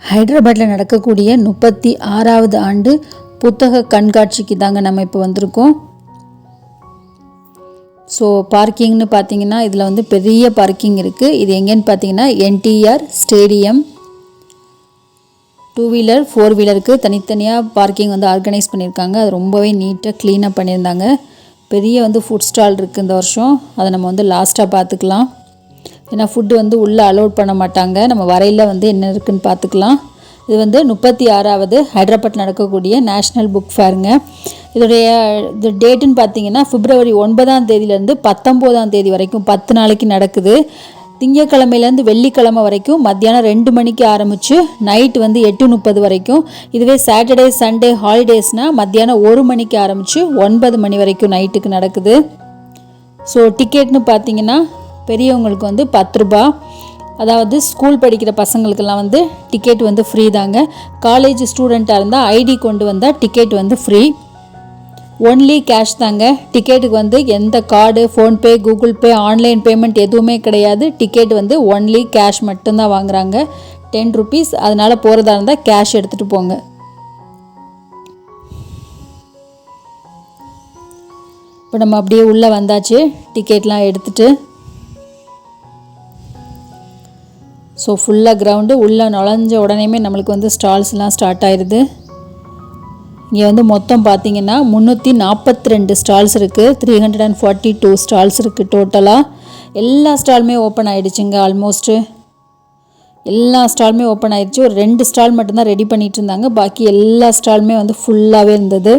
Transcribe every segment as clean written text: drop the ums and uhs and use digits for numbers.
ஹைதராபாத்தில் நடக்கக்கூடிய 36வது ஆண்டு புத்தக கண்காட்சிக்கு தாங்க நம்ம இப்போ வந்திருக்கோம். ஸோ பார்க்கிங்னு பார்த்தீங்கன்னா இதில் வந்து பெரிய பார்க்கிங் இருக்குது. இது எங்கேன்னு பார்த்தீங்கன்னா என்டிஆர் ஸ்டேடியம். 2 வீலர் 4 வீலருக்கு தனித்தனியாக பார்க்கிங் வந்து ஆர்கனைஸ் பண்ணியிருக்காங்க. அது ரொம்பவே நீட்டாக க்ளீனாக பண்ணியிருந்தாங்க. பெரிய வந்து ஃபுட் ஸ்டால் இருக்குது இந்த வருஷம். அதை நம்ம வந்து லாஸ்ட்டாக பார்த்துக்கலாம். ஏன்னா ஃபுட்டு வந்து உள்ளே அலோட் பண்ண மாட்டாங்க. நம்ம வரையில் வந்து என்ன இருக்குதுன்னு பார்த்துக்கலாம். இது வந்து 36வது ஹைதராபாத்தில் நடக்கக்கூடிய நேஷ்னல் புக் ஃபேருங்க. இதோடைய இது டேட்டுன்னு பார்த்தீங்கன்னா February 9ஆம் தேதியிலேருந்து 19ஆம் தேதி வரைக்கும் 10 நாளைக்கு நடக்குது. திங்கக்கிழமையிலேருந்து வெள்ளிக்கிழமை வரைக்கும் மத்தியானம் 2 மணிக்கு ஆரம்பித்து நைட்டு வந்து 8:30 வரைக்கும். இதுவே சாட்டர்டே சண்டே ஹாலிடேஸ்னால் மத்தியானம் 1 மணிக்கு ஆரம்பித்து 9 மணி வரைக்கும் நைட்டுக்கு நடக்குது. ஸோ டிக்கெட்னு பார்த்தீங்கன்னா பெரியவங்களுக்கு வந்து 10 ரூபா. அதாவது ஸ்கூல் படிக்கிற பசங்களுக்கெல்லாம் வந்து டிக்கெட் வந்து ஃப்ரீ தாங்க. காலேஜ் ஸ்டூடெண்ட்டாக இருந்தால் ஐடி கொண்டு வந்தால் டிக்கெட் வந்து ஃப்ரீ. ஒன்லி கேஷ் தாங்க. டிக்கெட்டுக்கு வந்து எந்த card, PhonePe, Google Pay, online payment எதுவுமே கிடையாது. டிக்கெட் வந்து ஒன்லி கேஷ் மட்டும்தான் வாங்குகிறாங்க. 10 rupees. அதனால் போகிறதா இருந்தால் கேஷ் எடுத்துகிட்டு போங்க. இப்போ நம்ம அப்படியே உள்ளே வந்தாச்சு டிக்கெட்லாம் எடுத்துகிட்டு. ஸோ ஃபுல்லாக கிரவுண்டு உள்ளே நுழைஞ்ச உடனேமே நம்மளுக்கு வந்து ஸ்டால்ஸ்லாம் ஸ்டார்ட் ஆயிடுது. இங்கே வந்து மொத்தம் பார்த்திங்கன்னா 342 ஸ்டால்ஸ் இருக்குது. 342 ஸ்டால்ஸ் இருக்குது டோட்டலாக. எல்லா ஸ்டாலுமே ஓப்பன் ஆகிடுச்சுங்க. ஆல்மோஸ்ட்டு எல்லா ஸ்டாலுமே ஓப்பன் ஆகிடுச்சு. ஒரு 2 ஸ்டால் மட்டும்தான் ரெடி பண்ணிகிட்டு இருந்தாங்க. பாக்கி எல்லா ஸ்டாலுமே வந்து ஃபுல்லாகவே இருந்தது.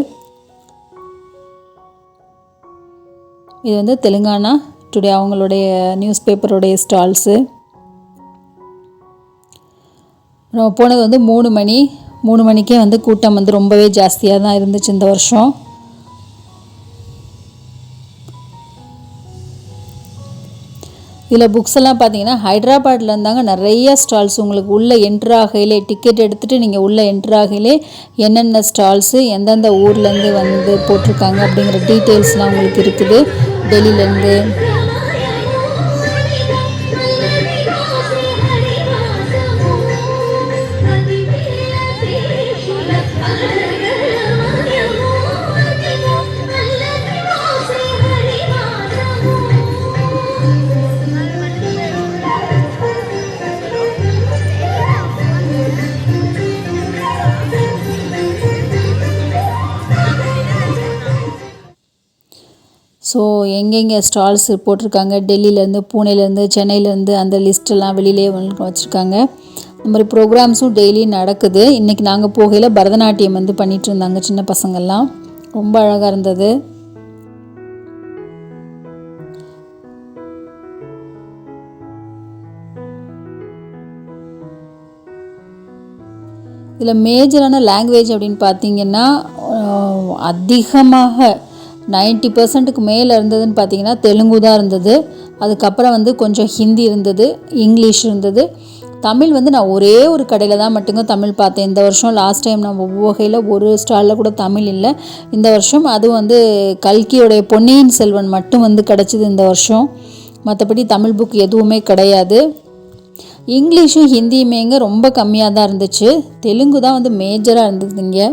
இது வந்து தெலுங்கானா டுடே அவங்களுடைய நியூஸ் பேப்பருடைய ஸ்டால்ஸு. நம்ம போனது வந்து 3 மணிக்கே வந்து கூட்டம் வந்து ரொம்பவே ஜாஸ்தியாக தான் இருந்துச்சு இந்த வருஷம். இதில் புக்ஸ் எல்லாம் பார்த்தீங்கன்னா ஹைதராபாத்தில் இருந்தாங்க நிறைய ஸ்டால்ஸ். உங்களுக்கு உள்ளே என்ட்ரு ஆகையிலே டிக்கெட் எடுத்துகிட்டு நீங்கள் உள்ளே என்ட்ரு ஆகையிலே என்னென்ன ஸ்டால்ஸு எந்தெந்த ஊர்லேருந்து வந்து போட்டிருக்காங்க அப்படிங்கிற டீட்டெயில்ஸ்லாம் உங்களுக்கு இருக்குது. டெல்லியிலேருந்து ஸோ எங்கெங்கே ஸ்டால்ஸ் போட்டிருக்காங்க டெல்லியிலேருந்து, பூனேலேருந்து, சென்னையிலேருந்து அந்த லிஸ்ட்டெல்லாம் வெளியிலே வச்சுருக்காங்க. இந்த மாதிரி ப்ரோக்ராம்ஸும் டெய்லி நடக்குது. இன்றைக்கி நாங்கள் போகையில் பரதநாட்டியம் வந்து பண்ணிகிட்டு இருந்தாங்க சின்ன பசங்கள்லாம். ரொம்ப அழகாக இருந்தது. இதில் மேஜரான லாங்குவேஜ் அப்படின்னு பார்த்திங்கன்னா அதிகமாக 90% மேலே இருந்ததுன்னு பார்த்தீங்கன்னா தெலுங்கு தான் இருந்தது. அதுக்கப்புறம் வந்து கொஞ்சம் ஹிந்தி இருந்தது, இங்கிலீஷ் இருந்தது. தமிழ் வந்து நான் ஒரே ஒரு கடையில் தான் மட்டுங்க தமிழ் பார்த்தேன் இந்த வருஷம். லாஸ்ட் டைம் நான் வகையில் ஒரு ஸ்டாலில் கூட தமிழ் இல்லை. இந்த வருஷம் அதுவும் வந்து கல்கியோடைய பொன்னியின் செல்வன் மட்டும் வந்து கிடச்சிது இந்த வருஷம். மற்றபடி தமிழ் புக் எதுவுமே கிடையாது. இங்கிலீஷும் ஹிந்தியுமேங்க ரொம்ப கம்மியாக தான் இருந்துச்சு. தெலுங்கு தான் வந்து மேஜராக இருந்ததுங்க.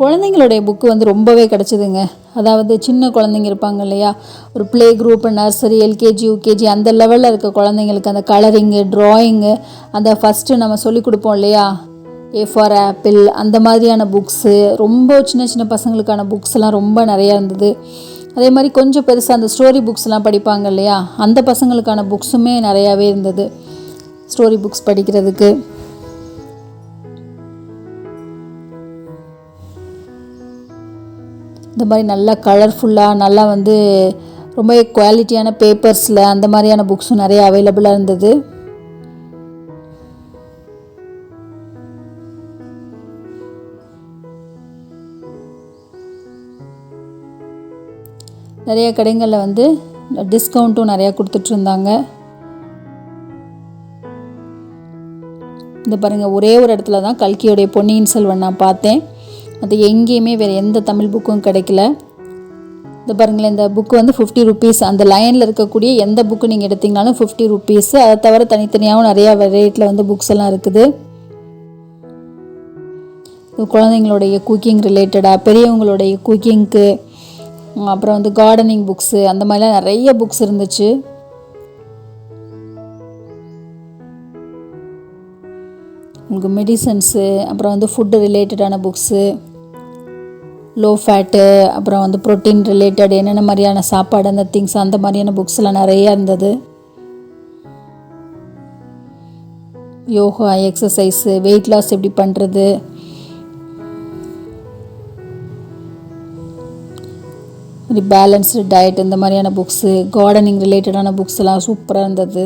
குழந்தைங்களுடைய புக்கு வந்து ரொம்பவே கிடச்சிதுங்க. அதாவது சின்ன குழந்தைங்க இருப்பாங்க இல்லையா, ஒரு play group, nursery, LKG, UKG அந்த லெவலில் இருக்க குழந்தைங்களுக்கு அந்த கலரிங்கு, ட்ராயிங்கு, அந்த ஃபஸ்ட்டு நம்ம சொல்லிக் கொடுப்போம் இல்லையா, ஏ ஃபார் ஆப்பிள், அந்த மாதிரியான புக்ஸு, ரொம்ப சின்ன சின்ன பசங்களுக்கான புக்ஸ் எல்லாம் ரொம்ப நிறையா இருந்தது. அதே மாதிரி கொஞ்சம் பெருசாக அந்த ஸ்டோரி புக்ஸ்லாம் படிப்பாங்க இல்லையா, அந்த பசங்களுக்கான புக்ஸுமே நிறையாவே இருந்தது ஸ்டோரி புக்ஸ் படிக்கிறதுக்கு. இந்த மாதிரி நல்லா கலர்ஃபுல்லாக நல்லா வந்து ரொம்ப குவாலிட்டியான பேப்பர்ஸில் அந்த மாதிரியான புக்ஸும் நிறைய அவைலபிளாக இருந்தது. நிறைய கடைகளில் வந்து டிஸ்கவுண்ட்டும் நிறையா கொடுத்துட்ருந்தாங்க. இந்த பாருங்கள், ஒரே ஒரு இடத்துல தான் கல்கியோடைய பொன்னியின் செல்வன் நான் பார்த்தேன். அது எங்கேயுமே வேறு எந்த தமிழ் புக்கும் கிடைக்கல. இது பாருங்களேன், இந்த புக்கு வந்து 50 ருபீஸ். அந்த லைனில் இருக்கக்கூடிய எந்த புக்கு நீங்கள் எடுத்திங்கனாலும் 50 ருபீஸு. அதை தவிர தனித்தனியாகவும் நிறையா ரேட்டில் வந்து புக்ஸ் எல்லாம் இருக்குது. குழந்தைங்களுடைய குக்கிங் ரிலேட்டடாக, பெரியவங்களுடைய குக்கிங்க்கு, அப்புறம் வந்து கார்டனிங் புக்ஸு, அந்த மாதிரிலாம் நிறைய புக்ஸ் இருந்துச்சு. உங்களுக்கு மெடிசன்ஸு, அப்புறம் வந்து ஃபுட்டு ரிலேட்டடான புக்ஸு, லோ ஃபேட்டு, அப்புறம் வந்து ப்ரோட்டீன் ரிலேட்டட் என்னென்ன மாதிரியான சாப்பாடு, அந்த திங்ஸ், அந்த மாதிரியான புக்ஸ்லாம் நிறையா இருந்தது. யோகா, எக்ஸசைஸு, வெயிட் லாஸ் எப்படி பண்ணுறது, பேலன்ஸ்டு டயட், இந்த மாதிரியான புக்ஸு, கார்டனிங் ரிலேட்டடான புக்ஸ் எல்லாம் சூப்பராக இருந்தது.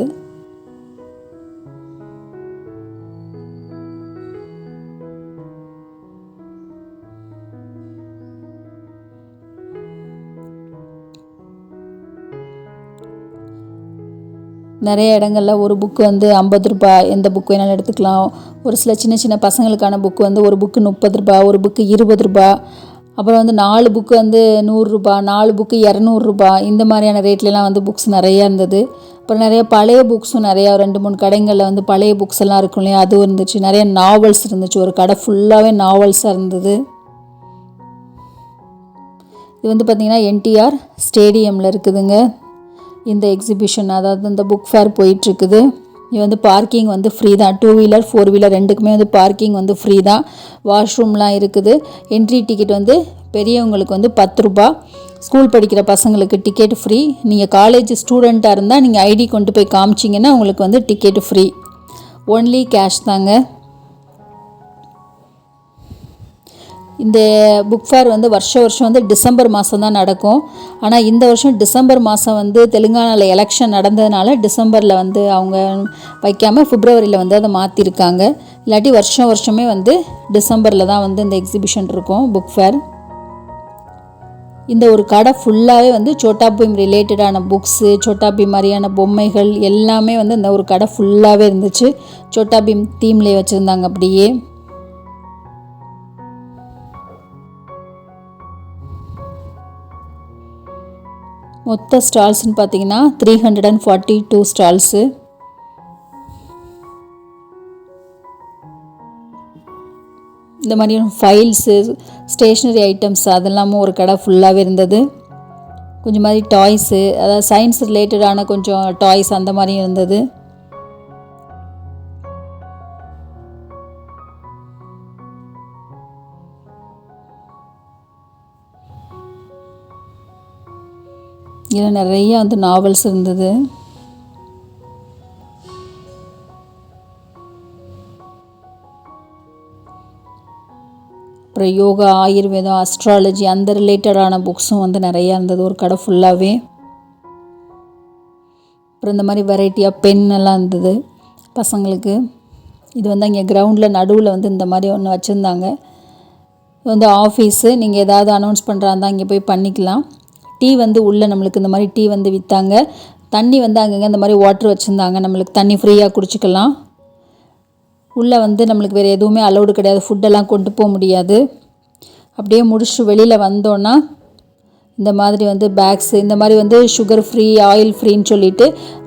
நிறைய இடங்களில் ஒரு புக்கு வந்து 50 ரூபாய், எந்த புக்கு வேணாலும் எடுத்துக்கலாம். ஒரு சில சின்ன சின்ன பசங்களுக்கான புக்கு வந்து ஒரு புக்கு 30 ரூபாய், ஒரு புக்கு 20 ரூபாய். அப்புறம் வந்து 4 புக்கு வந்து 100 ரூபாய், 4 புக்கு 200 ரூபாய், இந்த மாதிரியான ரேட்லலாம் வந்து புக்ஸ் நிறையா இருந்தது. அப்புறம் நிறைய பழைய புக்ஸும் நிறையா 2-3 கடைகளில் வந்து பழைய புக்ஸ் எல்லாம் இருக்கும் இல்லையா, அதுவும் இருந்துச்சு. நிறைய நாவல்ஸ் இருந்துச்சு. ஒரு கடை ஃபுல்லாகவே நாவல்ஸாக இருந்தது. இது வந்து பார்த்திங்கன்னா என்டிஆர் ஸ்டேடியமில் இருக்குதுங்க இந்த எக்ஸிபிஷன், அதாவது இந்த புக் ஃபேர் போயிட்டுருக்குது. இது வந்து பார்க்கிங் வந்து ஃப்ரீ தான். 2 வீலர் 4 வீலர் ரெண்டுக்குமே வந்து பார்க்கிங் வந்து ஃப்ரீ தான். வாஷ்ரூம்லாம் இருக்குது. என்ட்ரி டிக்கெட் வந்து பெரியவங்களுக்கு வந்து 10 ரூபா, ஸ்கூல் படிக்கிற பசங்களுக்கு டிக்கெட் ஃப்ரீ. நீங்கள் காலேஜ் ஸ்டூடெண்ட்டாக இருந்தால் நீங்கள் ஐடி கொண்டு போய் காமிச்சிங்கன்னா உங்களுக்கு வந்து டிக்கெட் ஃப்ரீ. ஒன்லி கேஷ் தாங்க. இந்த புக் ஃபேர் வந்து வருஷம் வந்து டிசம்பர் மாதம் தான் நடக்கும். ஆனால் இந்த வருஷம் டிசம்பர் மாதம் வந்து தெலுங்கானாவில் எலெக்ஷன் நடந்ததுனால டிசம்பரில் வந்து அவங்க வைக்காமல் பிப்ரவரியில் வந்து அதை மாற்றிருக்காங்க. இல்லாட்டி வருஷமே வந்து டிசம்பரில் தான் வந்து இந்த எக்ஸிபிஷன் இருக்கும், புக் ஃபேர். இந்த ஒரு கடை ஃபுல்லாகவே வந்து சோட்டா பீம் ரிலேட்டடான புக்ஸு, சோட்டா பீம் மாதிரியான பொம்மைகள் எல்லாமே வந்து இந்த ஒரு கடை ஃபுல்லாகவே இருந்துச்சு. சோட்டா பீம் தீம்லேயே வச்சுருந்தாங்க அப்படியே. மொத்த ஸ்டால்ஸ்ன்னு பார்த்தீங்கன்னா 342 ஸ்டால்ஸு. இந்த மாதிரியான ஃபைல்ஸு, ஸ்டேஷ்னரி ஐட்டம்ஸ் அதெல்லாமும் ஒரு கடை ஃபுல்லாகவே இருந்தது. கொஞ்சம் மாதிரி டாய்ஸு, அதாவது சயின்ஸ் ரிலேட்டடான கொஞ்சம் டாய்ஸ் அந்த மாதிரியும் இருந்தது. இதில் நிறைய வந்து நாவல்ஸ் இருந்தது. அப்புறம் யோகா, ஆயுர்வேதம், அஸ்ட்ராலஜி அந்த ரிலேட்டடான புக்ஸும் வந்து நிறையா இருந்தது ஒரு கடை ஃபுல்லாகவே. அப்புறம் இந்த மாதிரி வெரைட்டியாக பென் எல்லாம் இருந்தது பசங்களுக்கு. இது வந்து அங்கே கிரவுண்டில் நடுவில் வந்து இந்த மாதிரி ஒன்று வச்சுருந்தாங்க. இது வந்து ஆஃபீஸு, நீங்கள் ஏதாவது அனௌன்ஸ் பண்ணுறாருந்தா இங்கே போய் பண்ணிக்கலாம். டீ வந்து உள்ளே நம்மளுக்கு இந்த மாதிரி டீ வந்து விற்றாங்க. தண்ணி வந்து அங்கங்கே இந்த மாதிரி வாட்ரு வச்சுருந்தாங்க, நம்மளுக்கு தண்ணி ஃப்ரீயாக குடிச்சிக்கலாம். உள்ளே வந்து நம்மளுக்கு வேறு எதுவுமே அலௌடு கிடையாது, ஃபுட்டெல்லாம் கொண்டு போக முடியாது. அப்படியே முடிச்சுட்டு வெளியில் வந்தோன்னா இந்த மாதிரி வந்து பேக்ஸு, இந்த மாதிரி வந்து சுகர் ஃப்ரீ, ஆயில் ஃப்ரீன்னு சொல்லிட்டு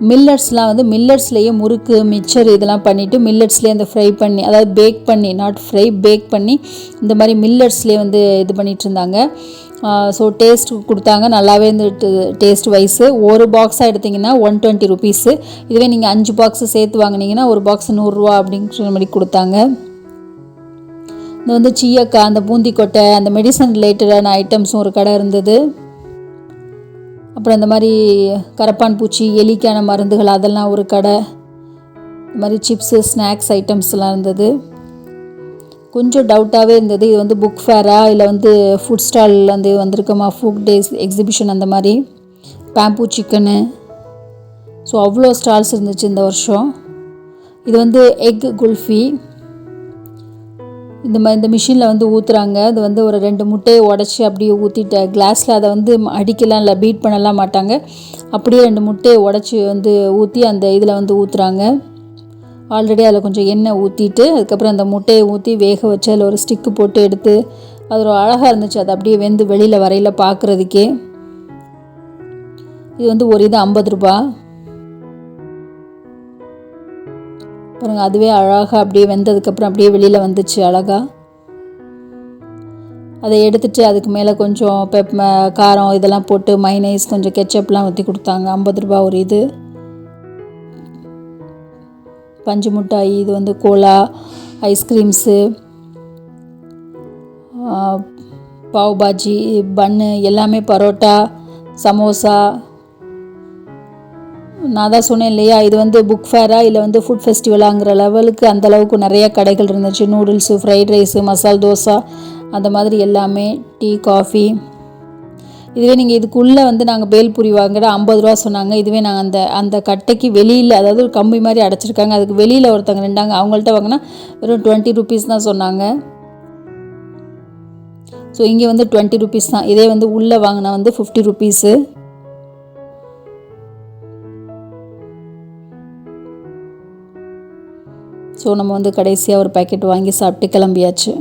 மில்லட்ஸ்லாம் வந்து மில்லட்ஸ்லேயே முறுக்கு, மிக்சர் இதெல்லாம் பண்ணிவிட்டு மில்லட்ஸ்லேயே அந்த ஃப்ரை பண்ணி, அதாவது பேக் பண்ணி, நாட் ஃப்ரை, பேக் பண்ணி இந்த மாதிரி மில்லட்ஸ்லேயே வந்து இது பண்ணிகிட்டு இருந்தாங்க. ஸோ டேஸ்ட் கொடுத்தாங்க, நல்லாவே இருந்துட்டு டேஸ்ட் வைஸு. ஒரு பாக்ஸாக எடுத்திங்கன்னா 120 ருபீஸு. இதுவே நீங்கள் 5 பாக்ஸு சேர்த்து வாங்கினீங்கன்னா ஒரு பாக்ஸ் 100 ரூபா அப்படிங்கிற மாதிரி கொடுத்தாங்க. இது வந்து சீயக்காய், அந்த பூந்தி கொட்டை, அந்த மெடிசன் ரிலேட்டடான ஐட்டம்ஸும் ஒரு கடை இருந்தது. அப்புறம் இந்த மாதிரி கரப்பான் பூச்சி, எலிக்கான மருந்துகள் அதெல்லாம் ஒரு கடை. இந்த மாதிரி சிப்ஸு, ஸ்நாக்ஸ் ஐட்டம்ஸ்லாம் இருந்தது. கொஞ்சம் டவுட்டாகவே இருந்தது, இது வந்து புக் ஃபேரா இல்லை வந்து ஃபுட் ஸ்டால் வந்து வந்திருக்கோமா, ஃபுட் டேஸ் எக்ஸிபிஷன் அந்த மாதிரி. பேம்பூ சிக்கனு, ஸோ அவ்வளோ ஸ்டால்ஸ் இருந்துச்சு இந்த வருஷம். இது வந்து எக் குல்ஃபி. இந்த மிஷினில் வந்து ஊற்றுறாங்க. அது வந்து ஒரு 2 முட்டையை உடச்சி அப்படியே ஊற்றிட்டு கிளாஸில் அதை வந்து அடிக்கலாம் இல்லை பீட் பண்ணலாம் மாட்டாங்க, அப்படியே 2 முட்டையை உடச்சி வந்து ஊற்றி அந்த இதில் வந்து ஊற்றுறாங்க. ஆல்ரெடி அதில் கொஞ்சம் எண்ணெய் ஊற்றிட்டு அதுக்கப்புறம் அந்த முட்டையை ஊற்றி வேக வச்சு அதில் ஒரு ஸ்டிக்கு போட்டு எடுத்து அது ஒரு அழகாக இருந்துச்சு. அது அப்படியே வெந்து வெளியில் வரையில் பார்க்குறதுக்கே. இது வந்து ஒரு இது 50 ரூபா. பாருங்கள், அதுவே அழகாக அப்படியே வெந்ததுக்கப்புறம் அப்படியே வெளியில் வந்துச்சு அழகாக. அதை எடுத்துகிட்டு அதுக்கு மேலே கொஞ்சம் காரம் இதெல்லாம் போட்டு மைனஸ் கொஞ்சம் கெச்சப்லாம் ஊற்றி கொடுத்தாங்க. 50 ரூபா ஒரு இது. பஞ்சு மிட்டாய், இது வந்து கோலா, ஐஸ்கிரீம்ஸு, பாவ் பாஜி, பன்னு எல்லாமே, பரோட்டா, சமோசா. நான் தான் சொன்னேன் இல்லையா, இது வந்து புக் ஃபேரா இல்லை வந்து ஃபுட் ஃபெஸ்டிவலாங்கிற லெவலுக்கு அந்தளவுக்கு நிறைய கடைகள் இருந்துச்சு. நூடுல்ஸு, ஃப்ரைட் ரைஸு, மசால் தோசை, அந்த மாதிரி எல்லாமே, டீ, காஃபி. இதுவே நீங்கள் இதுக்குள்ளே வந்து நாங்கள் பேல்பூரி வாங்கிட 50 ரூபா சொன்னாங்க. இதுவே நாங்கள் அந்த கட்டைக்கு வெளியில், அதாவது ஒரு கம்பி மாதிரி அடைச்சிருக்காங்க, அதுக்கு வெளியில் ஒருத்தங்க நின்றாங்க, அவங்கள்ட்ட வாங்கினா வெறும் 20 ருபீஸ் தான் சொன்னாங்க. ஸோ இங்கே வந்து 20 ருபீஸ் தான். இதே வந்து உள்ளே வாங்கினா வந்து 50 ருபீஸு. ஸோ நம்ம வந்து கடைசியாக ஒரு பேக்கெட் வாங்கி சாப்பிட்டு கிளம்பியாச்சு.